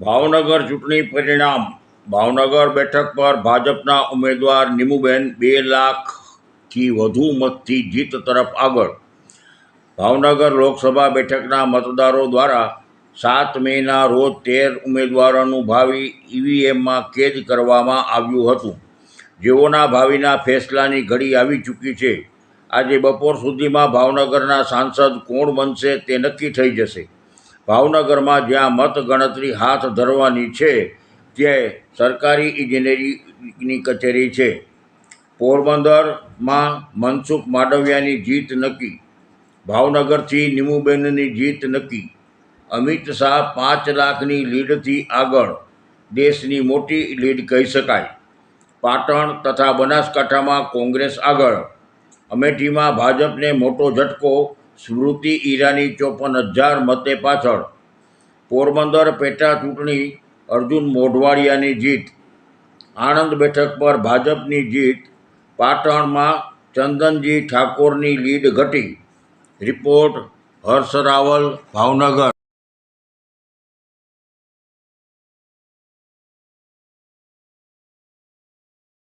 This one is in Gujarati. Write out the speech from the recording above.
ભાવનગર ચૂંટણી પરિણામ. ભાવનગર બેઠક પર ભાજપના ઉમેદવાર નીમુબેન 2,00,000થી વધુ મતથી જીત તરફ આગળ. ભાવનગર લોકસભા બેઠકના મતદારો દ્વારા 7 મેના રોજ 13 ઉમેદવારોનું ભાવિ ઈવીએમમાં કેદ કરવામાં આવ્યું હતું, જેઓના ભાવિના ફેસલાની ઘડી આવી ચૂકી છે. આજે બપોર સુધીમાં ભાવનગરના સાંસદ કોણ બનશે તે નક્કી થઈ જશે. ભાવનગરમાં જ્યાં મત ગણતરી હાથ ધરવાની છે, ત્યાં સરકારી ઇજનેરીની કચેરી છે. પોરબંદરમાં મનસુખ માંડવિયાની જીત નક્કી. ભાવનગરથી નીમુબેનની જીત નક્કી. અમિત શાહ 5 લાખની લીડથી આગળ. દેશની મોટી લીડ કહી શકાય. પાટણ તથા બનાસકાંઠામાં કોંગ્રેસ આગળ. અમેઠીમાં ભાજપને મોટો ઝટકો. સ્મૃતિ ઈરાની 54,000 મતે પાછળ. પોરબંદર પેટા ચૂંટણી અર્જુન મોઢવાડિયાની જીત. આણંદ બેઠક પર ભાજપની જીત. પાટણમાં ચંદનજી ઠાકોરની લીડ ઘટી. રિપોર્ટ હર્ષ રાવલ, ભાવનગર.